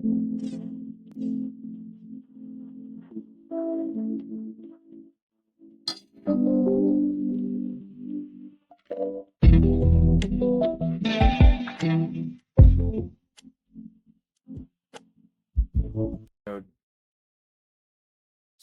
It's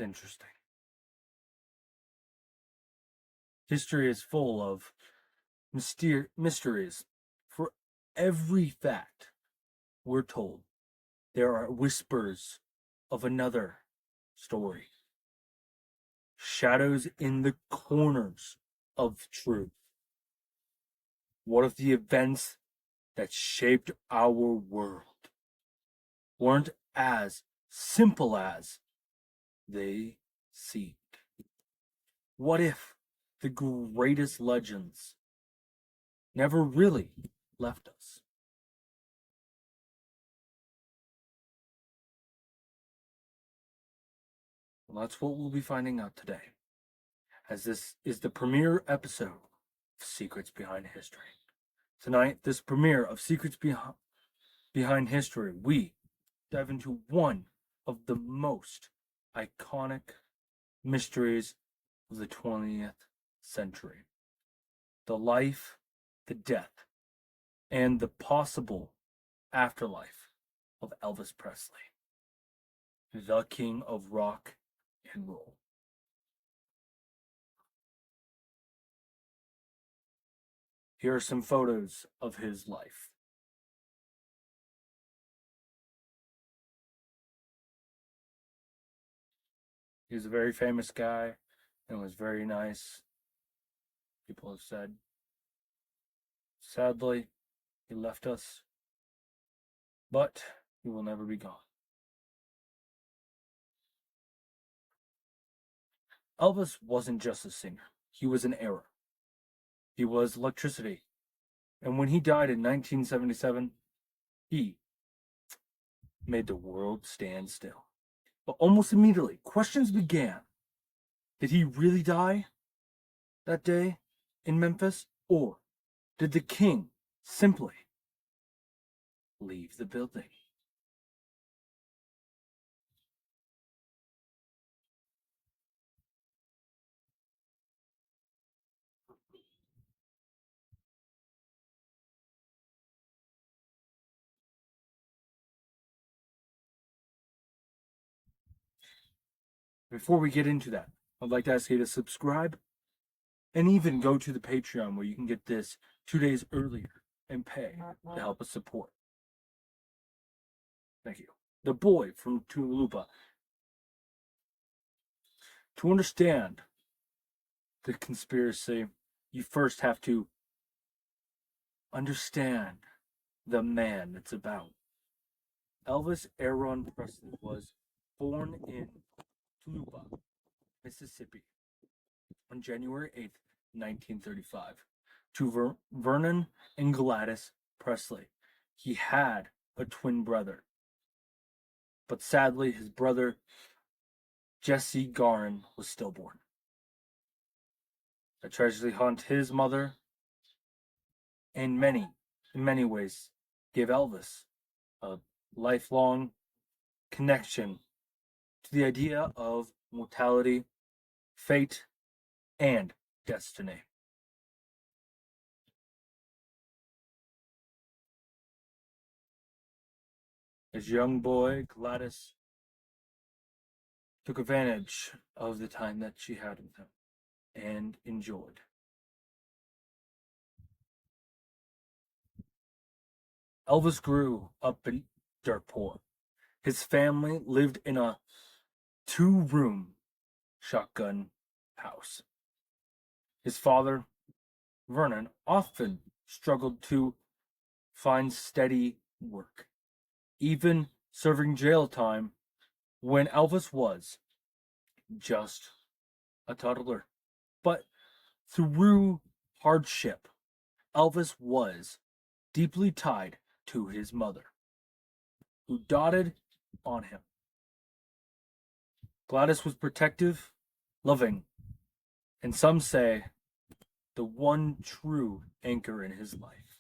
interesting. History is full of mysteries. For every fact we're told, there are whispers of another story, shadows in the corners of truth. What if the events that shaped our world weren't as simple as they seemed? What if the greatest legends never really left us? Well, that's what we'll be finding out today, as this is the premiere episode of Secrets Behind History. Tonight, this premiere of Behind History, we dive into one of the most iconic mysteries of the 20th century: the life, the death, and the possible afterlife of Elvis Presley, the king of rock and roll. Here are some photos of his life. He was a very famous guy and was very nice, people have said. Sadly, he left us, but he will never be gone. Elvis wasn't just a singer, he was an era. He was electricity. And when he died in 1977, he made the world stand still. But almost immediately, questions began. Did he really die that day in Memphis? Or did the king simply leave the building? Before we get into that, I'd like to ask you to subscribe and even go to the Patreon where you can get this 2 days earlier and pay to help us support. Thank you. The boy from Tulupa. To understand the conspiracy, you first have to understand the man it's about. Elvis Aaron Presley was born in Tulupa, Mississippi on January 8th, 1935, to Vernon and Gladys Presley. He had a twin brother, but sadly his brother Jesse Garin was stillborn. A tragedy haunted his mother, and in many ways, gave Elvis a lifelong connection to the idea of mortality, fate, and destiny. As a young boy, Gladys took advantage of the time that she had with him and enjoyed. Elvis grew up in dirt poor. His family lived in a 2-room shotgun house. His father, Vernon, often struggled to find steady work, even serving jail time when Elvis was just a toddler. But through hardship, Elvis was deeply tied to his mother, who doted on him. Gladys was protective, loving, and some say the one true anchor in his life.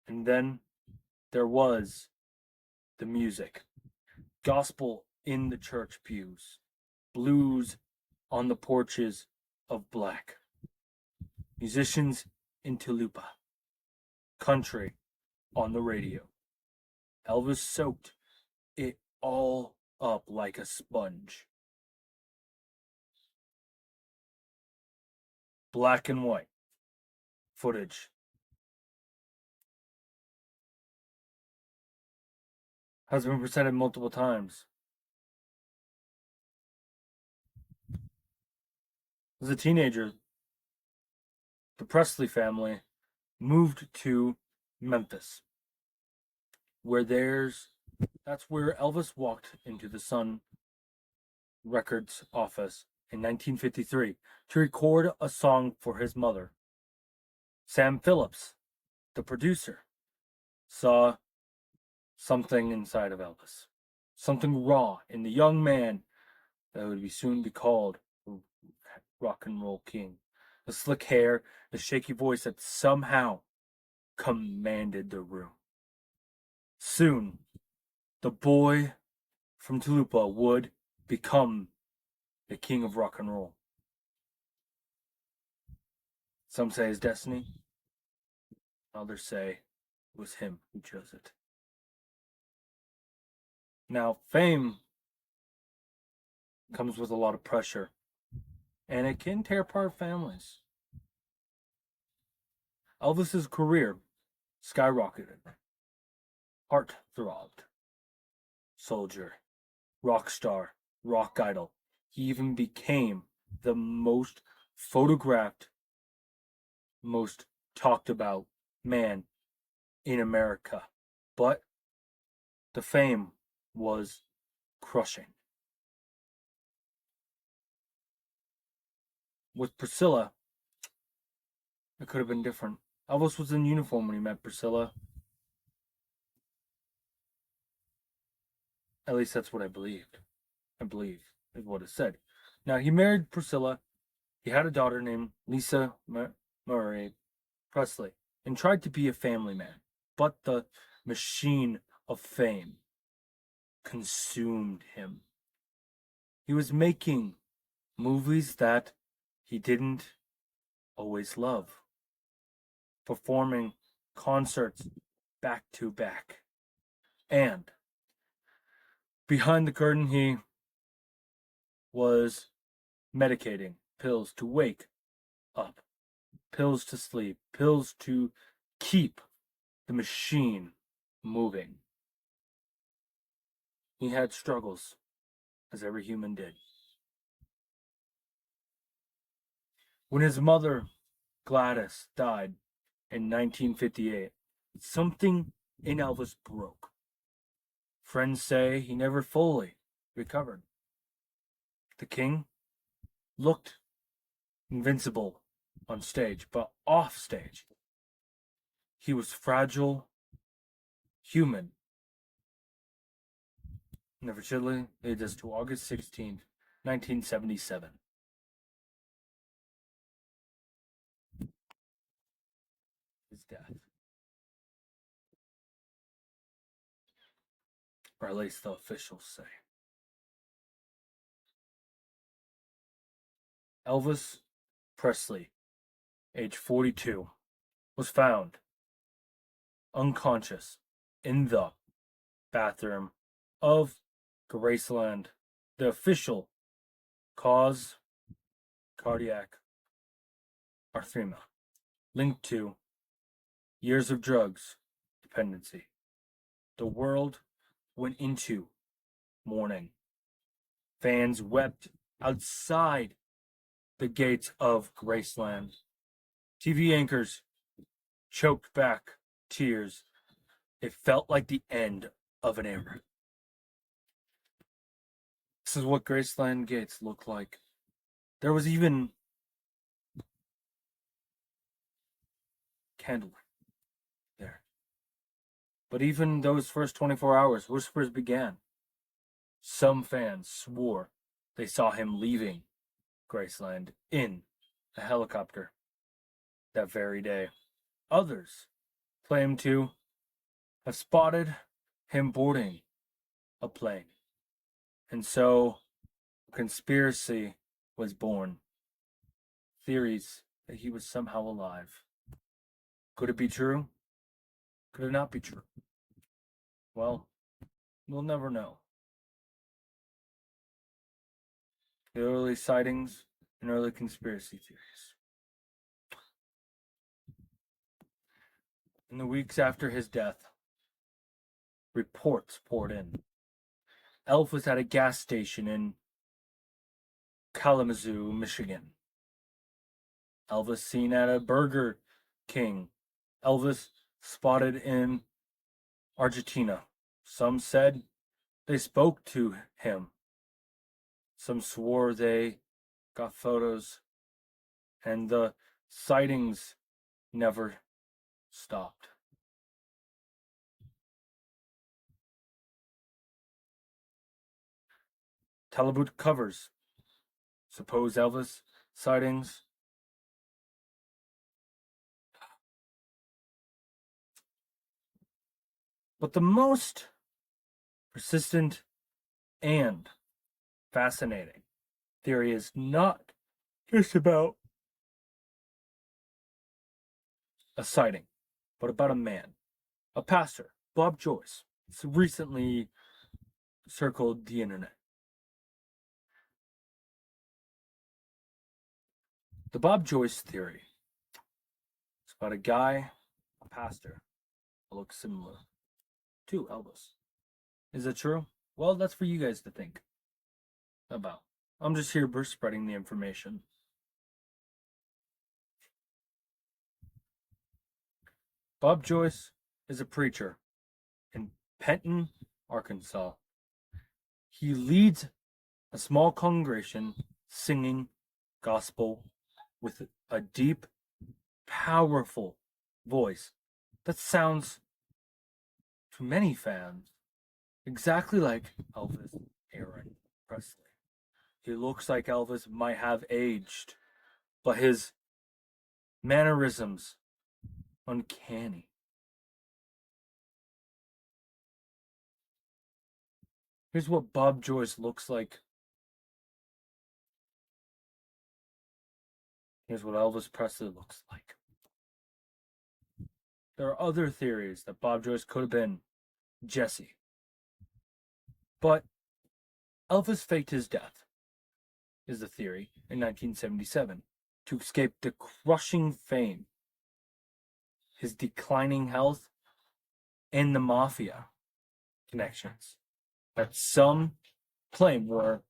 And then there was the music. Gospel in the church pews. Blues on the porches of black. Musicians in Tulupa. Country on the radio. Elvis soaked it all up like a sponge. Black and white footage has been presented multiple times. As a teenager, the Presley family moved to Memphis, that's where Elvis walked into the Sun Records office in 1953 to record a song for his mother. Sam Phillips, the producer, saw something inside of Elvis, something raw in the young man that would soon be called rock and roll king. The slick hair, the shaky voice that somehow commanded the room. Soon, the boy from Tulupa would become the king of rock and roll. Some say his destiny, others say it was him who chose it. Now, fame comes with a lot of pressure, and it can tear apart families. Elvis's career skyrocketed. Heart throbbed. Soldier, rock star, rock idol. He even became the most photographed, most talked about man in America. But the fame was crushing. With Priscilla, it could have been different. Elvis was in uniform when he met Priscilla. At least that's what I believed. I believe is what it said. Now, he married Priscilla. He had a daughter named Lisa Murray Presley and tried to be a family man. But the machine of fame consumed him. He was making movies that he didn't always love, performing concerts back to back. And behind the curtain, he was medicating, pills to wake up, pills to sleep, pills to keep the machine moving. He had struggles, as every human did. When his mother, Gladys, died in 1958, something in Elvis broke. Friends say he never fully recovered. The king looked invincible on stage, but off stage, he was fragile, human. Never chilly leads us to August 16th, 1977. His death. Or at least the officials say. Elvis Presley, age 42, was found unconscious in the bathroom of Graceland. The official cause, cardiac arrhythmia, linked to years of drugs dependency. The world went into mourning. Fans wept outside the gates of Graceland. TV anchors choked back tears. It felt like the end of an era. This is what Graceland gates look like. There was even candlelight there. But even those first 24 hours, whispers began. Some fans swore they saw him leaving Graceland in a helicopter that very day. Others claimed to have spotted him boarding a plane. And so a conspiracy was born. Theories that he was somehow alive. Could it be true? Could it not be true? Well, we'll never know. The early sightings and early conspiracy theories. In the weeks after his death, reports poured in. Elf was at a gas station in Kalamazoo, Michigan. Elvis seen at a Burger King. Elvis spotted in Argentina. Some said they spoke to him. Some swore they got photos, and the sightings never stopped. Talabot covers supposed Elvis sightings. But the most persistent and fascinating theory is not just about a sighting, but about a man, a pastor, Bob Joyce. It's recently circled the internet. The Bob Joyce theory is about a guy, a pastor, who looks similar to Elvis. Is it true? Well, that's for you guys to think about. I'm just here spreading the information. Bob Joyce is a preacher in Penton, Arkansas. He leads a small congregation singing gospel with a deep, powerful voice that sounds to many fans exactly like Elvis Aaron Presley. He looks like Elvis might have aged, but his mannerisms uncanny. Here's what Bob Joyce looks like. Here's what Elvis Presley looks like. There are other theories that Bob Joyce could have been Jesse. But Elvis faked his death, is the theory, in 1977 to escape the crushing fame, his declining health, and the mafia connections that some claim were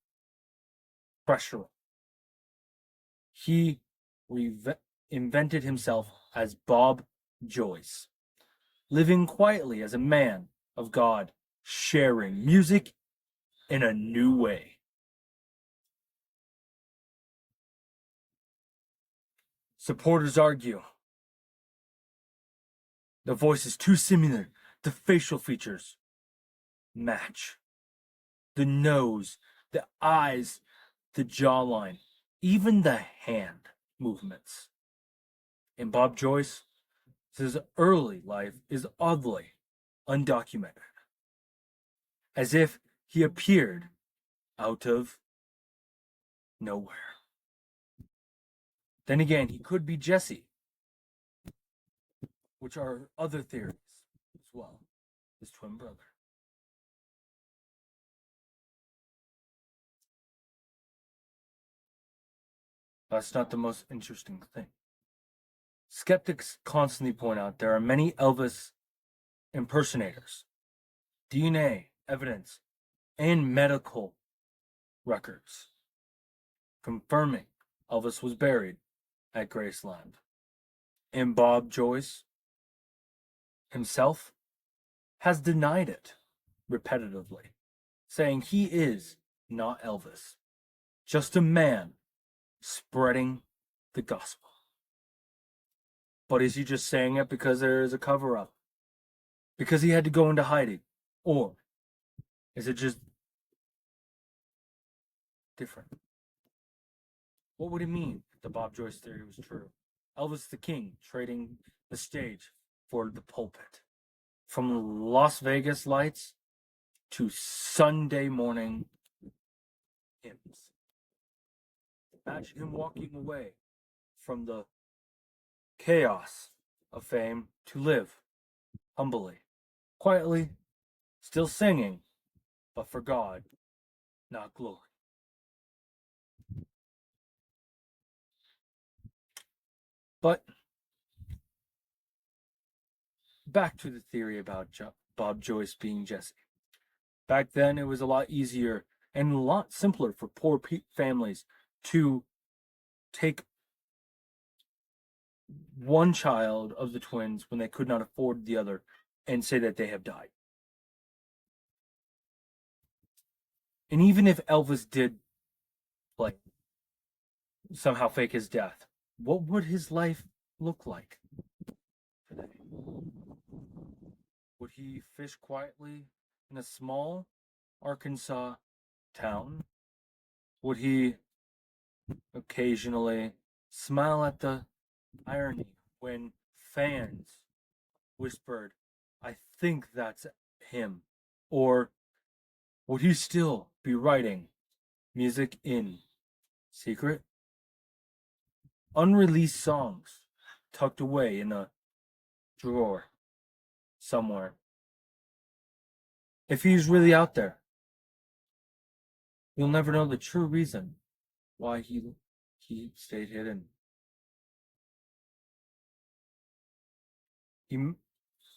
pressural. He invented himself as Bob Joyce, living quietly as a man of God, sharing music in a new way. Supporters argue the voice is too similar, the facial features match. The nose, the eyes, the jawline, even the hand movements. In Bob Joyce, his early life is oddly undocumented, as if he appeared out of nowhere. Then again, he could be Jesse, which are other theories as well, his twin brother. That's not the most interesting thing. Skeptics constantly point out there are many Elvis impersonators, DNA evidence, and medical records confirming Elvis was buried at Graceland. And Bob Joyce himself has denied it repetitively, saying he is not Elvis, just a man spreading the gospel. But is he just saying it because there is a cover up? Because he had to go into hiding? Or is it just different? What would it mean if the Bob Joyce theory was true? Elvis the King trading the stage for the pulpit. From Las Vegas lights to Sunday morning hymns. Imagine him walking away from the chaos of fame to live humbly, quietly, still singing, but for God, not glory. But back to the theory about Bob Joyce being Jesse. Back then, it was a lot easier and a lot simpler for poor families to take one child of the twins when they could not afford the other and say that they have died. And even if Elvis did, like, somehow fake his death, what would his life look like today? Would he fish quietly in a small Arkansas town? Would he occasionally smile at the irony when fans whispered, "I think that's him"? Or would he still be writing music in secret? Unreleased songs tucked away in a drawer somewhere. If he's really out there, you'll never know the true reason why he stayed hidden.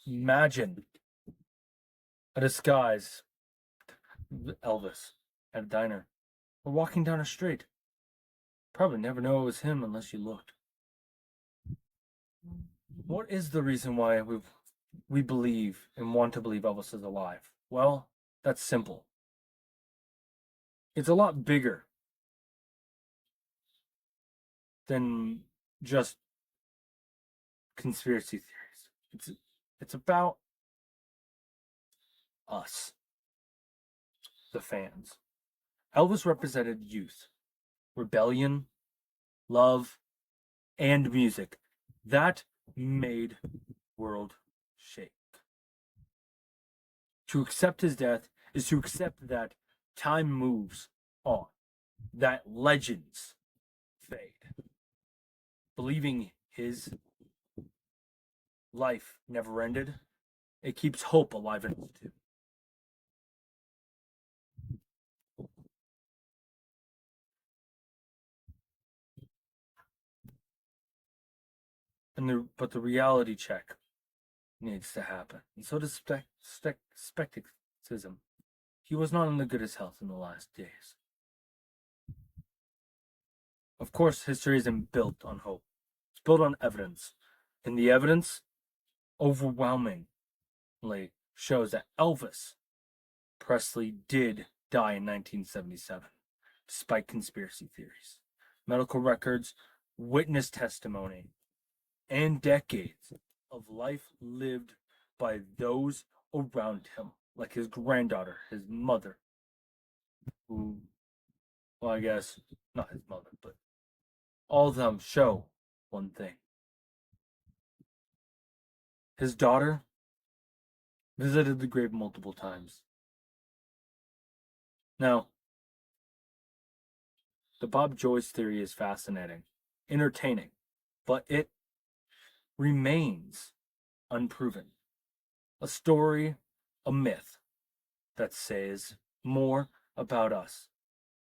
Imagine a disguise Elvis at a diner or walking down a street. Probably never know it was him unless you looked. What is the reason why we believe and want to believe Elvis is alive? Well, that's simple. It's a lot bigger than just conspiracy theories. It's about us, the fans. Elvis represented youth, rebellion, love, and music. That made world shake. To accept his death is to accept that time moves on, that legends fade. Believing his life never ended, it keeps hope alive in us too. But the reality check needs to happen, and so does skepticism. He was not in the goodest health in the last days. Of course, history isn't built on hope; it's built on evidence, and the evidence overwhelmingly shows that Elvis Presley did die in 1977, despite conspiracy theories, medical records, witness testimony, and decades of life lived by those around him, like his granddaughter, his mother, who, well, I guess not his mother, but all of them show one thing. His daughter visited the grave multiple times. Now, the Bob Joyce theory is fascinating, entertaining, but it remains unproven. A story, a myth that says more about us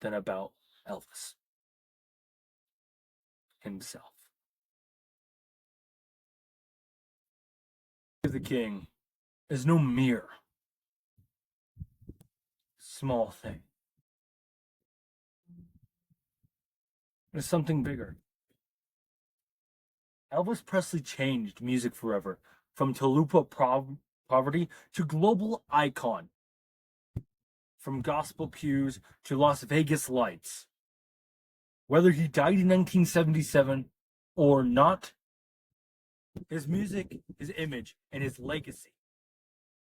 than about Elvis himself. The King is no mere small thing. It's something bigger. Elvis Presley changed music forever, from Chalupa poverty to global icon, from gospel pews to Las Vegas lights. Whether he died in 1977 or not, his music, his image, and his legacy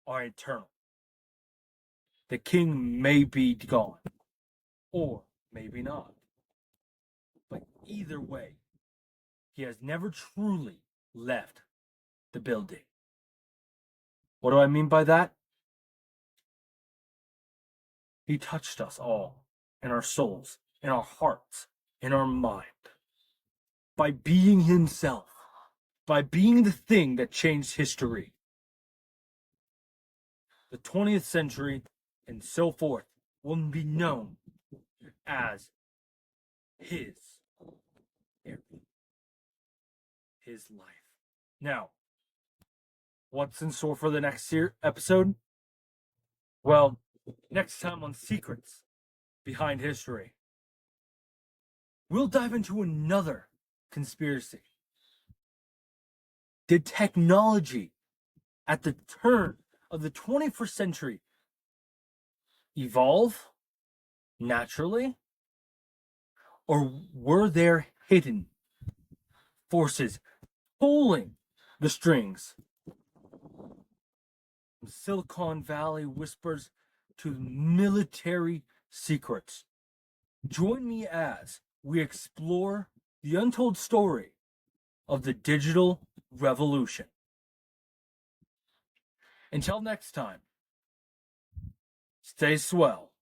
are eternal. The King may be gone, or maybe not. But either way, he has never truly left the building. What do I mean by that? He touched us all, in our souls, in our hearts, in our mind, by being himself, by being the thing that changed history. The 20th century and so forth will be known as his era, his life. Now, what's in store for the next episode? Well, next time on Secrets Behind History, we'll dive into another conspiracy. Did technology at the turn of the 21st century evolve naturally? Or were there hidden forces pulling the strings? From Silicon Valley whispers to military secrets. Join me as we explore the untold story of the digital revolution. Until next time, stay swell.